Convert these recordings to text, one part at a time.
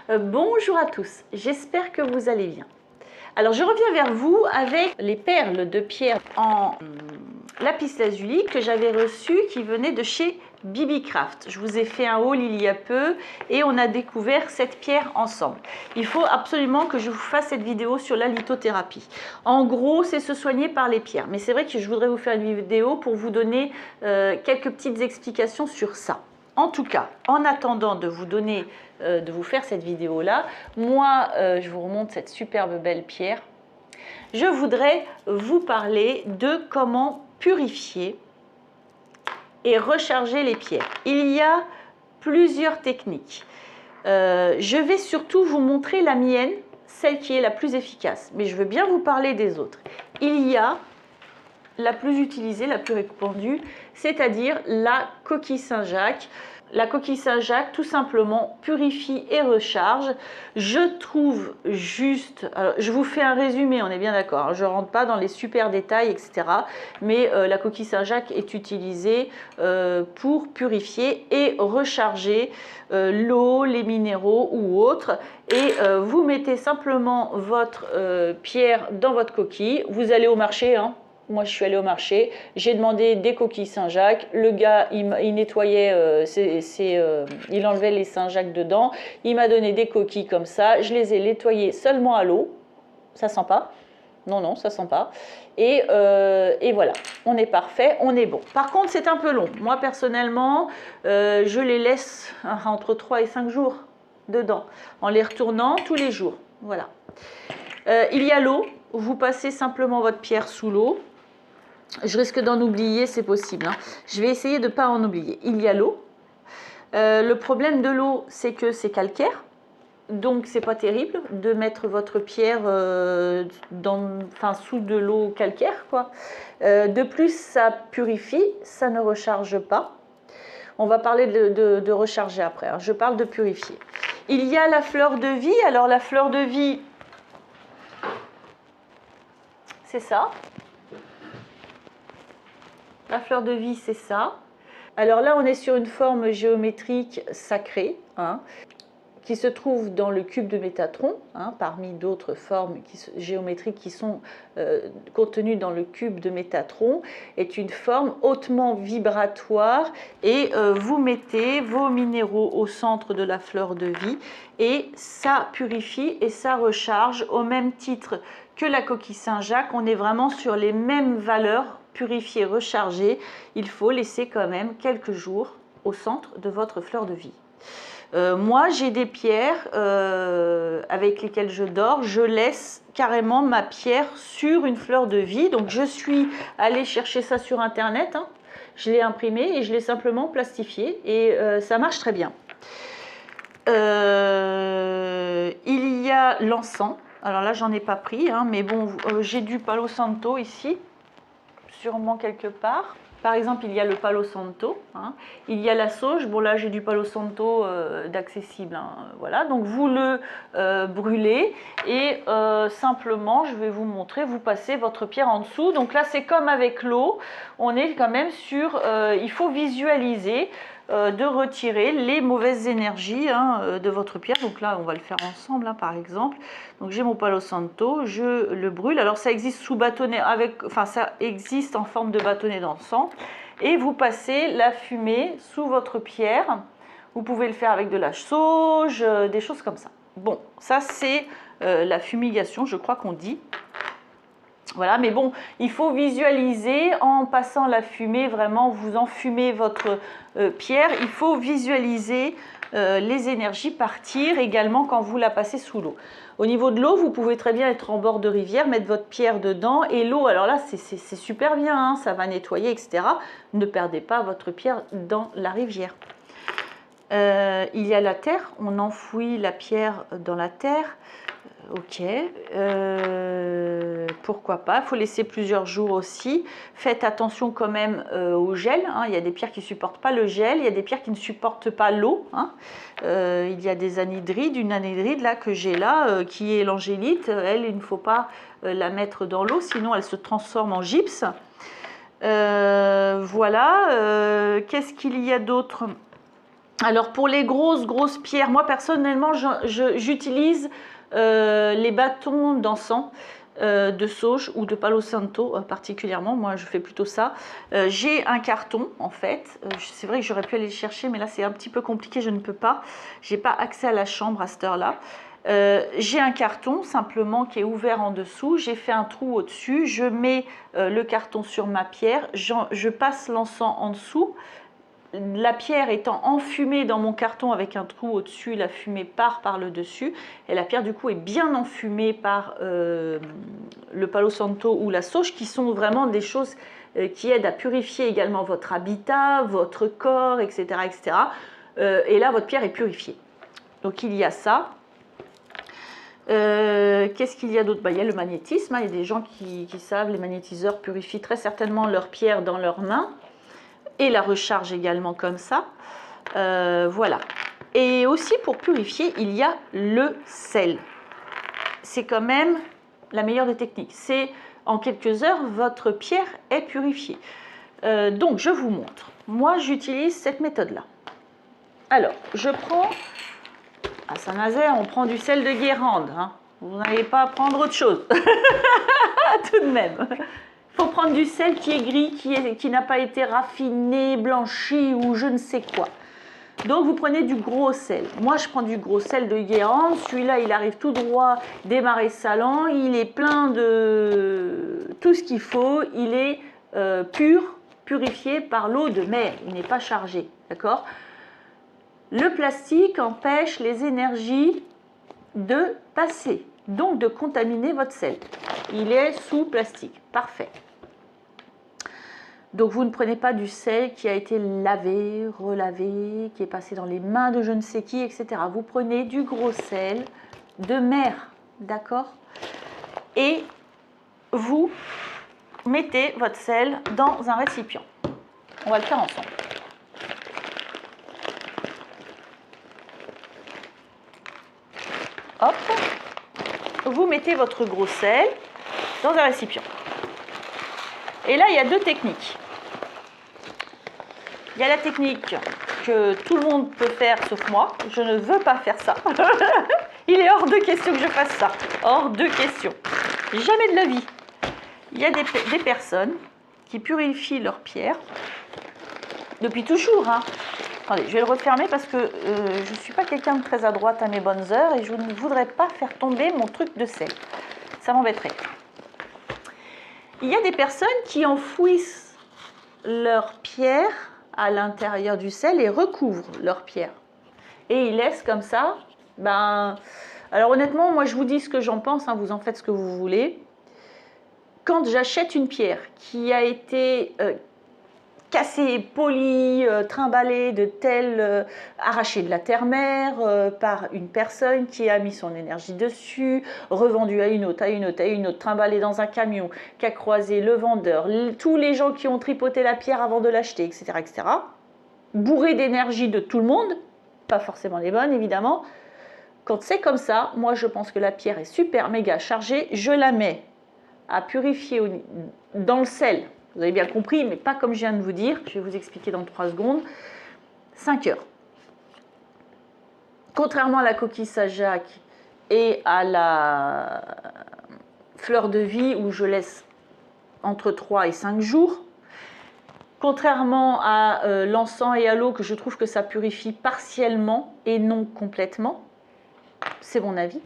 Bonjour à tous, j'espère que vous allez bien. Alors je reviens vers vous avec les perles de pierre en lapis lazuli que j'avais reçues qui venaient de chez Bibicraft. Je vous ai fait un haul il y a peu et on a découvert cette pierre ensemble. Il faut absolument que je vous fasse cette vidéo sur la lithothérapie. En gros, c'est se soigner par les pierres. Mais c'est vrai que je voudrais vous faire une vidéo pour vous donner quelques petites explications sur ça. En tout cas, en attendant de vous donner, de vous faire cette vidéo-là, moi, je vous remonte cette superbe belle pierre. Je voudrais vous parler de comment purifier et recharger les pierres. Il y a plusieurs techniques. Je vais surtout vous montrer la mienne, celle qui est la plus efficace. Mais je veux bien vous parler des autres. Il y a la plus utilisée, la plus répandue, c'est-à-dire la coquille Saint-Jacques. La coquille Saint-Jacques, tout simplement, purifie et recharge. Je trouve juste... Alors, je vous fais un résumé, on est bien d'accord, hein, je ne rentre pas dans les super détails, etc. Mais la coquille Saint-Jacques est utilisée pour purifier et recharger l'eau, les minéraux ou autres. Et vous mettez simplement votre pierre dans votre coquille. Vous allez au marché, hein. Moi, je suis allée au marché, j'ai demandé des coquilles Saint-Jacques. Le gars, il nettoyait, il enlevait les Saint-Jacques dedans. Il m'a donné des coquilles comme ça. Je les ai nettoyées seulement à l'eau. Ça sent pas. Non, non, ça sent pas. Et voilà, on est parfait, on est bon. Par contre, c'est un peu long. Moi, personnellement, je les laisse entre 3 et 5 jours dedans, en les retournant tous les jours. Voilà. Il y a l'eau. Vous passez simplement votre pierre sous l'eau. Je risque d'en oublier, c'est possible, hein. Je vais essayer de ne pas en oublier. Il y a l'eau. Le problème de l'eau, c'est que c'est calcaire. Donc, c'est pas terrible de mettre votre pierre sous de l'eau calcaire, quoi. De plus, ça purifie, ça ne recharge pas. On va parler de recharger après, hein. Je parle de purifier. Il y a la fleur de vie. Alors, la fleur de vie, c'est ça. La fleur de vie, c'est ça. Alors là, on est sur une forme géométrique sacrée, hein, qui se trouve dans le cube de Métatron, hein, parmi d'autres formes géométriques qui sont contenues dans le cube de Métatron, est une forme hautement vibratoire et vous mettez vos minéraux au centre de la fleur de vie et ça purifie et ça recharge au même titre que la coquille Saint-Jacques. On est vraiment sur les mêmes valeurs. Purifier, recharger, il faut laisser quand même quelques jours au centre de votre fleur de vie. Moi, j'ai des pierres avec lesquelles je dors. Je laisse carrément ma pierre sur une fleur de vie. Donc, je suis allée chercher ça sur Internet, hein. Je l'ai imprimé et je l'ai simplement plastifié et ça marche très bien. Il y a l'encens. Alors là, j'en ai pas pris, hein, mais bon, j'ai du Palo Santo ici. Sûrement quelque part. Par exemple, il y a le Palo Santo, hein. Il y a la sauge. Bon, là, j'ai du Palo Santo d'accessible, hein. Voilà, donc vous le brûlez et simplement, je vais vous montrer, vous passez votre pierre en dessous. Donc là, c'est comme avec l'eau, on est quand même sur, il faut visualiser de retirer les mauvaises énergies, hein, de votre pierre. Donc là, on va le faire ensemble, hein, par exemple. Donc j'ai mon Palo Santo, je le brûle. Alors ça existe sous bâtonnet, ça existe en forme de bâtonnet d'encens. Et vous passez la fumée sous votre pierre. Vous pouvez le faire avec de la sauge, des choses comme ça. Bon, ça c'est la fumigation, je crois qu'on dit. Voilà, mais bon, il faut visualiser en passant la fumée, vraiment, vous enfumez votre pierre. Il faut visualiser les énergies partir également quand vous la passez sous l'eau. Au niveau de l'eau, vous pouvez très bien être en bord de rivière, mettre votre pierre dedans et l'eau, alors là, c'est super bien, hein, ça va nettoyer, etc. Ne perdez pas votre pierre dans la rivière. Il y a la terre, on enfouit la pierre dans la terre. Ok, pourquoi pas, il faut laisser plusieurs jours aussi. Faites attention quand même au gel, hein. Il y a des pierres qui ne supportent pas le gel, il y a des pierres qui ne supportent pas l'eau, hein. Il y a des anhydrides, une anhydride là que j'ai là, qui est l'angélite. Elle, il ne faut pas la mettre dans l'eau, sinon elle se transforme en gypse. Voilà, qu'est-ce qu'il y a d'autre? Alors pour les grosses pierres, moi personnellement j'utilise les bâtons d'encens de sauge ou de palo santo particulièrement, moi je fais plutôt ça. J'ai un carton en fait, c'est vrai que j'aurais pu aller le chercher mais là c'est un petit peu compliqué, je ne peux pas, j'ai pas accès à la chambre à cette heure là. J'ai un carton simplement qui est ouvert en dessous, j'ai fait un trou au dessus, je mets le carton sur ma pierre, je passe l'encens en dessous. La pierre étant enfumée dans mon carton avec un trou au-dessus, la fumée part par le dessus et la pierre du coup est bien enfumée par le palo santo ou la sauge qui sont vraiment des choses qui aident à purifier également votre habitat, votre corps, etc. etc. Et là votre pierre est purifiée. Donc il y a ça. Qu'est-ce qu'il y a d'autre? Il y a le magnétisme, il y a des gens qui savent, les magnétiseurs purifient très certainement leur pierre dans leurs mains. Et la recharge également comme ça. Voilà. Et aussi pour purifier, il y a le sel. C'est quand même la meilleure des techniques. C'est en quelques heures, votre pierre est purifiée. Donc je vous montre. Moi j'utilise cette méthode-là. Alors je prends, à Saint-Nazaire, on prend du sel de Guérande. Hein. Vous n'allez pas prendre autre chose. Tout de même. Il faut prendre du sel qui est gris, qui n'a pas été raffiné, blanchi ou je ne sais quoi. Donc vous prenez du gros sel. Moi je prends du gros sel de Guérande. Celui-là il arrive tout droit des marais salants. Il est plein de tout ce qu'il faut. Il est purifié par l'eau de mer. Il n'est pas chargé. D'accord? Le plastique empêche les énergies de passer, donc de contaminer votre sel. Il est sous plastique. Parfait. Donc vous ne prenez pas du sel qui a été lavé, relavé, qui est passé dans les mains de je ne sais qui, etc. Vous prenez du gros sel de mer, d'accord? Et vous mettez votre sel dans un récipient. On va le faire ensemble. Hop. Vous mettez votre gros sel dans un récipient. Et là, il y a deux techniques. Il y a la technique que tout le monde peut faire sauf moi. Je ne veux pas faire ça. Il est hors de question que je fasse ça. Hors de question. Jamais de la vie. Il y a des personnes qui purifient leurs pierres depuis toujours. Hein. Attendez, je vais le refermer parce que je ne suis pas quelqu'un de très à droite à mes bonnes heures et je ne voudrais pas faire tomber mon truc de sel. Ça m'embêterait. Il y a des personnes qui enfouissent leur pierre à l'intérieur du sel et recouvrent leur pierre. Et ils laissent comme ça. Alors honnêtement, moi je vous dis ce que j'en pense, hein, vous en faites ce que vous voulez. Quand j'achète une pierre qui a été cassée, polie, trimballée de telle, arrachée de la terre-mère par une personne qui a mis son énergie dessus, revendue à une autre, à une autre, à une autre, trimballée dans un camion, qui a croisé le vendeur, tous les gens qui ont tripoté la pierre avant de l'acheter, etc., etc., bourré d'énergie de tout le monde, pas forcément les bonnes évidemment. Quand c'est comme ça, moi je pense que la pierre est super méga chargée, je la mets à purifier dans le sel. Vous avez bien compris, mais pas comme je viens de vous dire. Je vais vous expliquer dans 3 secondes. 5 heures. Contrairement à la coquille Saint-Jacques et à la fleur de vie où je laisse entre 3 et 5 jours, contrairement à l'encens et à l'eau que je trouve que ça purifie partiellement et non complètement, c'est mon avis.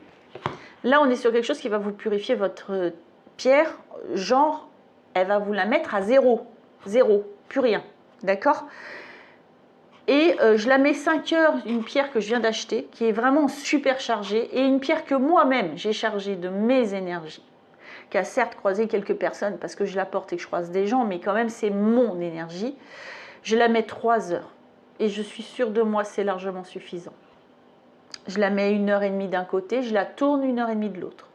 Là, on est sur quelque chose qui va vous purifier votre pierre, genre elle va vous la mettre à zéro, plus rien, d'accord? Et je la mets 5 heures, une pierre que je viens d'acheter, qui est vraiment super chargée, et une pierre que moi-même j'ai chargée de mes énergies, qui a certes croisé quelques personnes, parce que je la porte et que je croise des gens, mais quand même c'est mon énergie, je la mets 3 heures, et je suis sûre de moi, c'est largement suffisant. Je la mets 1h30 d'un côté, je la tourne 1h30 de l'autre.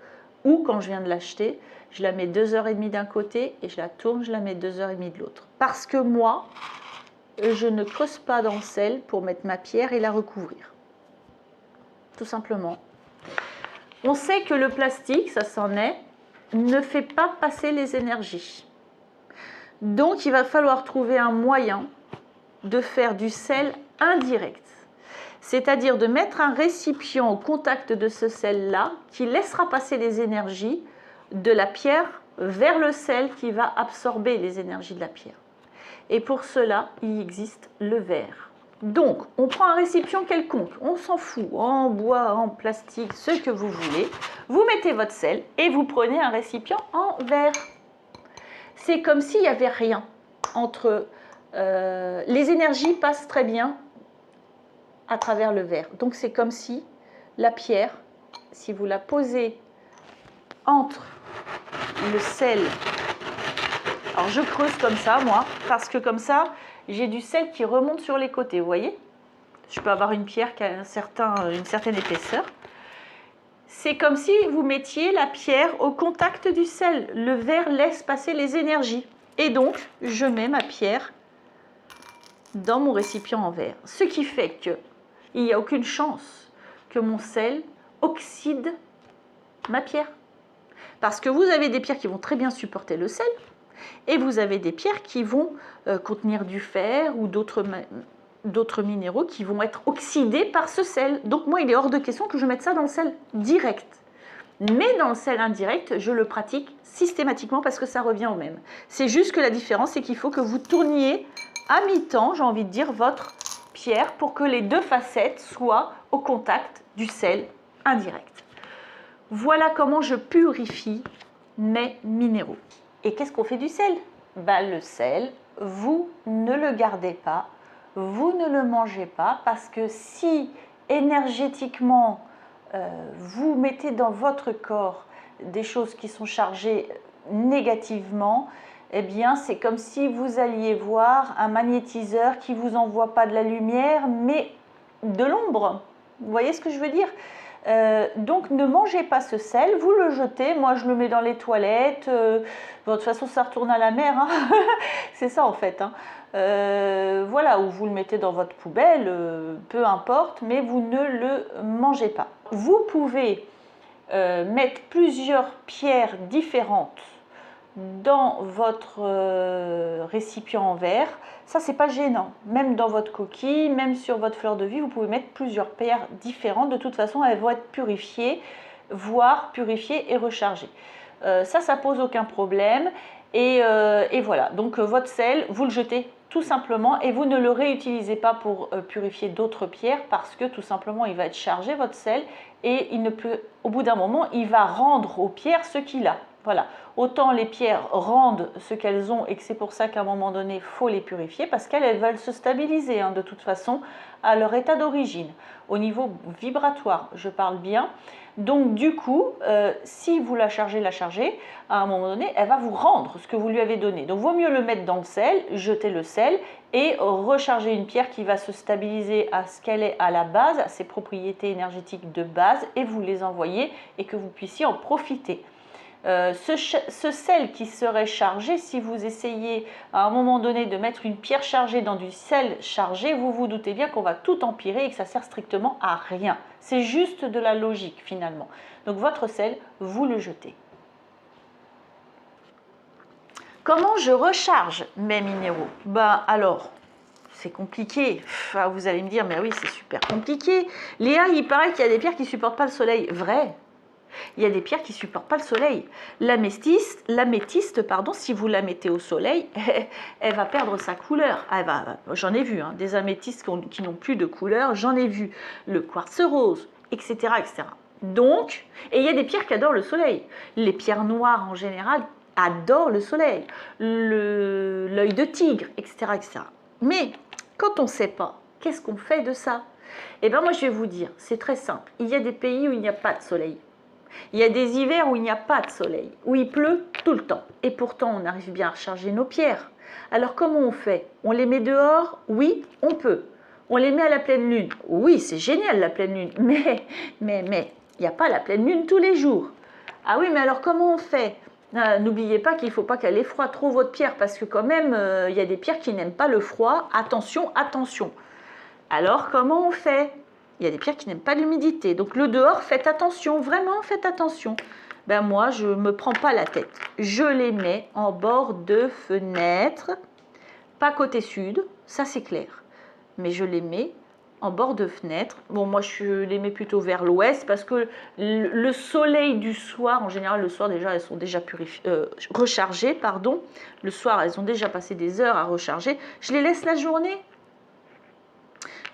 Ou quand je viens de l'acheter, je la mets 2h30 d'un côté et je la tourne, je la mets 2h30 de l'autre. Parce que moi, je ne creuse pas dans le sel pour mettre ma pierre et la recouvrir. Tout simplement. On sait que le plastique, ça s'en est, ne fait pas passer les énergies. Donc il va falloir trouver un moyen de faire du sel indirect. C'est-à-dire de mettre un récipient au contact de ce sel-là qui laissera passer les énergies de la pierre vers le sel qui va absorber les énergies de la pierre. Et pour cela, il existe le verre. Donc, on prend un récipient quelconque, on s'en fout, en bois, en plastique, ce que vous voulez. Vous mettez votre sel et vous prenez un récipient en verre. C'est comme s'il n'y avait rien entre... les énergies passent très bien à travers le verre. Donc c'est comme si la pierre, si vous la posez entre le sel, alors je creuse comme ça moi, parce que comme ça j'ai du sel qui remonte sur les côtés, vous voyez, je peux avoir une pierre qui a une certaine épaisseur. C'est comme si vous mettiez la pierre au contact du sel, le verre laisse passer les énergies et donc je mets ma pierre dans mon récipient en verre, ce qui fait que il n'y a aucune chance que mon sel oxyde ma pierre. Parce que vous avez des pierres qui vont très bien supporter le sel et vous avez des pierres qui vont contenir du fer ou d'autres minéraux qui vont être oxydés par ce sel. Donc moi, il est hors de question que je mette ça dans le sel direct. Mais dans le sel indirect, je le pratique systématiquement parce que ça revient au même. C'est juste que la différence, c'est qu'il faut que vous tourniez à mi-temps, j'ai envie de dire, votre pierre pour que les deux facettes soient au contact du sel indirect. Voilà comment je purifie mes minéraux. Et qu'est-ce qu'on fait du sel? Le sel, vous ne le gardez pas, vous ne le mangez pas parce que si énergétiquement vous mettez dans votre corps des choses qui sont chargées négativement, eh bien c'est comme si vous alliez voir un magnétiseur qui ne vous envoie pas de la lumière mais de l'ombre. Vous voyez ce que je veux dire? Donc ne mangez pas ce sel, vous le jetez, moi je le mets dans les toilettes, de toute façon ça retourne à la mer, hein. C'est ça en fait, hein. Voilà, ou vous le mettez dans votre poubelle, peu importe, mais vous ne le mangez pas. Vous pouvez mettre plusieurs pierres différentes dans votre récipient en verre, ça c'est pas gênant, même dans votre coquille, même sur votre fleur de vie, vous pouvez mettre plusieurs pierres différentes, de toute façon elles vont être purifiées, voire purifiées et rechargées. Ça pose aucun problème et voilà, donc votre sel, vous le jetez tout simplement et vous ne le réutilisez pas pour purifier d'autres pierres parce que tout simplement il va être chargé votre sel et il ne peut, au bout d'un moment il va rendre aux pierres ce qu'il a. Voilà, autant les pierres rendent ce qu'elles ont et que c'est pour ça qu'à un moment donné, il faut les purifier parce qu'elles veulent se stabiliser hein, de toute façon à leur état d'origine. Au niveau vibratoire, je parle bien. Donc du coup, si vous la chargez, à un moment donné, elle va vous rendre ce que vous lui avez donné. Donc vaut mieux le mettre dans le sel, jeter le sel et recharger une pierre qui va se stabiliser à ce qu'elle est à la base, à ses propriétés énergétiques de base et vous les envoyer et que vous puissiez en profiter. Ce sel qui serait chargé, si vous essayez à un moment donné de mettre une pierre chargée dans du sel chargé, vous vous doutez bien qu'on va tout empirer et que ça sert strictement à rien. C'est juste de la logique finalement. Donc votre sel, vous le jetez. Comment je recharge mes minéraux? Alors, c'est compliqué. Vous allez me dire, mais oui, c'est super compliqué. Léa, il paraît qu'il y a des pierres qui ne supportent pas le soleil. Vrai. Il y a des pierres qui ne supportent pas le soleil. L'améthyste, si vous la mettez au soleil, elle va perdre sa couleur. J'en ai vu, hein, des améthystes qui n'ont plus de couleur, j'en ai vu. Le quartz rose, etc., etc. Donc, et il y a des pierres qui adorent le soleil. Les pierres noires en général adorent le soleil. L'œil de tigre, etc., etc. Mais quand on ne sait pas, qu'est-ce qu'on fait de ça? Eh bien moi je vais vous dire, c'est très simple. Il y a des pays où il n'y a pas de soleil. Il y a des hivers où il n'y a pas de soleil, où il pleut tout le temps. Et pourtant, on arrive bien à recharger nos pierres. Alors comment on fait? On les met dehors? Oui, on peut. On les met à la pleine lune? Oui, c'est génial la pleine lune. Mais, il n'y a pas la pleine lune tous les jours. Ah oui, mais alors comment on fait? N'oubliez pas qu'il ne faut pas qu'elle ait froid trop votre pierre, parce que quand même, il y a des pierres qui n'aiment pas le froid. Attention, attention. Alors comment on fait? Il y a des pierres qui n'aiment pas l'humidité. Donc le dehors, faites attention, vraiment faites attention. Moi, je ne me prends pas la tête. Je les mets en bord de fenêtre, pas côté sud, ça c'est clair. Mais je les mets en bord de fenêtre. Bon, moi je les mets plutôt vers l'ouest parce que le soleil du soir, en général le soir déjà, elles sont déjà rechargées, pardon. Le soir, elles ont déjà passé des heures à recharger. Je les laisse la journée.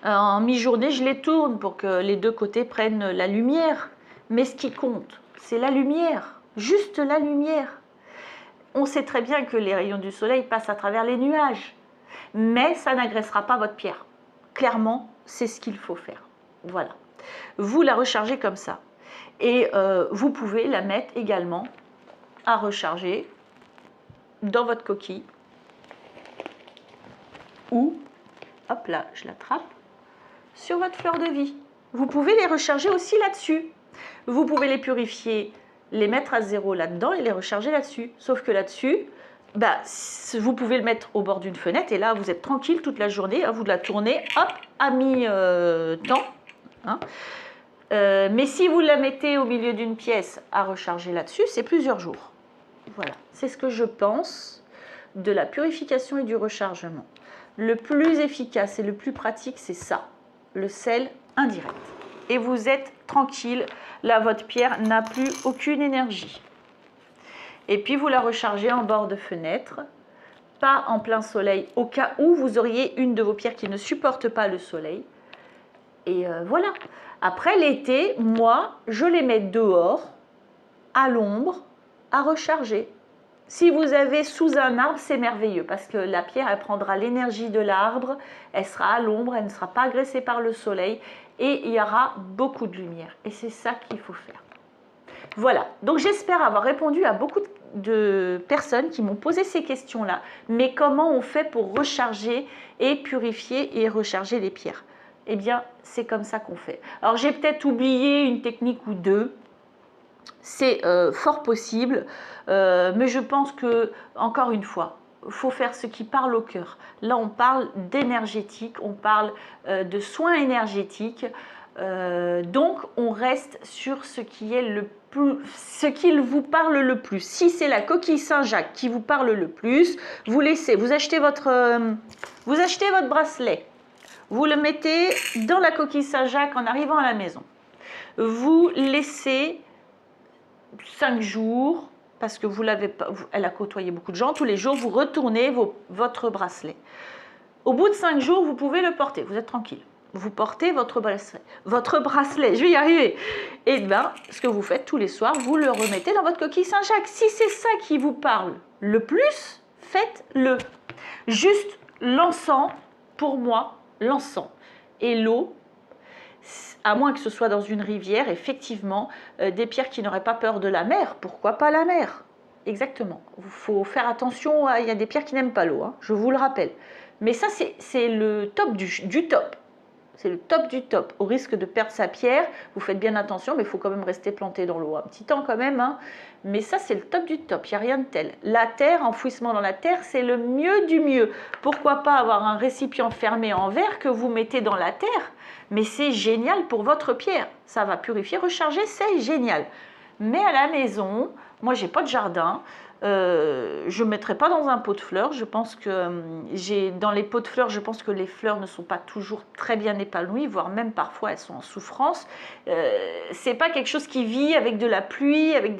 En mi-journée, je les tourne pour que les deux côtés prennent la lumière. Mais ce qui compte, c'est la lumière, juste la lumière. On sait très bien que les rayons du soleil passent à travers les nuages, mais ça n'agressera pas votre pierre. Clairement, c'est ce qu'il faut faire. Voilà. Vous la rechargez comme ça. Et vous pouvez la mettre également à recharger dans votre coquille. Ou, hop là, je l'attrape, sur votre fleur de vie. Vous pouvez les recharger aussi là-dessus. Vous pouvez les purifier, les mettre à zéro là-dedans et les recharger là-dessus. Sauf que là-dessus, bah, vous pouvez le mettre au bord d'une fenêtre et là, vous êtes tranquille toute la journée. Hein, vous la tournez, hop, à mi-temps. Hein. Mais si vous la mettez au milieu d'une pièce à recharger là-dessus, c'est plusieurs jours. Voilà, c'est ce que je pense de la purification et du rechargement. Le plus efficace et le plus pratique, c'est ça, le sel indirect. Et vous êtes tranquille, là votre pierre n'a plus aucune énergie. Et puis vous la rechargez en bord de fenêtre, pas en plein soleil, au cas où vous auriez une de vos pierres qui ne supporte pas le soleil. Et voilà. Après l'été, moi, je les mets dehors, à l'ombre, à recharger. Si vous avez sous un arbre, c'est merveilleux parce que la pierre, elle prendra l'énergie de l'arbre, elle sera à l'ombre, elle ne sera pas agressée par le soleil et il y aura beaucoup de lumière. Et c'est ça qu'il faut faire. Voilà, donc j'espère avoir répondu à beaucoup de personnes qui m'ont posé ces questions-là. Mais comment on fait pour recharger et purifier et recharger les pierres? Eh bien, c'est comme ça qu'on fait. Alors, j'ai peut-être oublié une technique ou deux. C'est fort possible, mais je pense que, encore une fois, il faut faire ce qui parle au cœur. Là, on parle d'énergétique, on parle de soins énergétiques, donc on reste sur ce qui est le plus, ce qu'il vous parle le plus. Si c'est la coquille Saint-Jacques qui vous parle le plus, vous achetez votre bracelet, vous le mettez dans la coquille Saint-Jacques en arrivant à la maison. Vous laissez 5 jours, parce que vous l'avez pas, elle a côtoyé beaucoup de gens, tous les jours, vous retournez votre bracelet. Au bout de 5 jours, vous pouvez le porter, vous êtes tranquille. Vous portez votre bracelet, je vais y arriver. Et bien, ce que vous faites tous les soirs, vous le remettez dans votre coquille Saint-Jacques. Si c'est ça qui vous parle le plus, faites-le. Juste l'encens, pour moi, l'encens et l'eau, à moins que ce soit dans une rivière, effectivement, des pierres qui n'auraient pas peur de la mer. Pourquoi pas la mer? Exactement. Il faut faire attention, il y a des pierres qui n'aiment pas l'eau, hein, je vous le rappelle. Mais ça, c'est le top du top. C'est le top du top. Au risque de perdre sa pierre, vous faites bien attention, mais il faut quand même rester planté dans l'eau un petit temps quand même. Hein. Mais ça, c'est le top du top, il n'y a rien de tel. La terre, enfouissement dans la terre, c'est le mieux du mieux. Pourquoi pas avoir un récipient fermé en verre que vous mettez dans la terre? Mais c'est génial pour votre pierre. Ça va purifier, recharger, c'est génial. Mais à la maison, moi, j'ai pas de jardin. Je ne mettrai pas dans un pot de fleurs. Je pense que dans les pots de fleurs, je pense que les fleurs ne sont pas toujours très bien épanouies, voire même parfois elles sont en souffrance. C'est pas quelque chose qui vit avec de la pluie, avec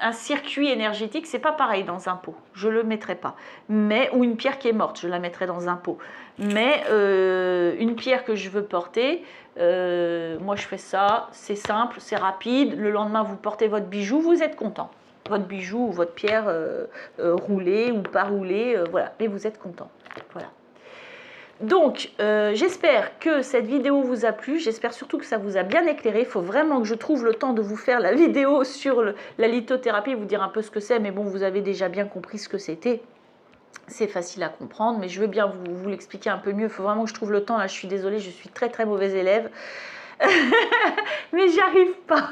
un circuit énergétique. C'est pas pareil dans un pot. Je le mettrai pas. Mais ou une pierre qui est morte, je la mettrai dans un pot. Mais une pierre que je veux porter, moi je fais ça. C'est simple, c'est rapide. Le lendemain, vous portez votre bijou, vous êtes content. Votre bijou ou votre pierre roulée ou pas roulée, voilà, mais vous êtes content. Voilà. Donc, j'espère que cette vidéo vous a plu, j'espère surtout que ça vous a bien éclairé. Il faut vraiment que je trouve le temps de vous faire la vidéo sur la lithothérapie, vous dire un peu ce que c'est, mais bon, vous avez déjà bien compris ce que c'était. C'est facile à comprendre, mais je veux bien vous l'expliquer un peu mieux. Il faut vraiment que je trouve le temps, là je suis désolée, je suis très mauvaise élève. Mais j'y arrive pas.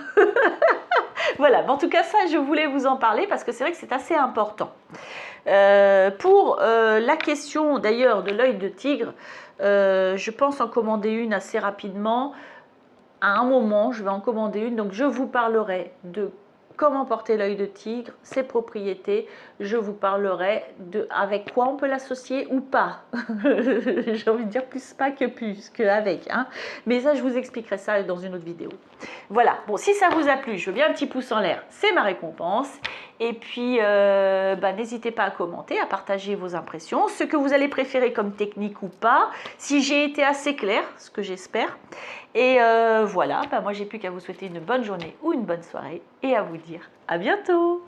Voilà, en tout cas ça je voulais vous en parler parce que c'est vrai que c'est assez important. Pour la question d'ailleurs de l'œil de tigre, je pense en commander une assez rapidement. À un moment je vais en commander une, donc je vous parlerai de comment porter l'œil de tigre, ses propriétés. Je vous parlerai de avec quoi on peut l'associer ou pas. J'ai envie de dire plus pas que plus, que avec. Hein. Mais ça, je vous expliquerai ça dans une autre vidéo. Voilà, bon, si ça vous a plu, je veux bien un petit pouce en l'air, c'est ma récompense. Et puis, n'hésitez pas à commenter, à partager vos impressions, ce que vous allez préférer comme technique ou pas, si j'ai été assez claire, ce que j'espère. Et voilà, moi j'ai plus qu'à vous souhaiter une bonne journée ou une bonne soirée et à vous dire à bientôt.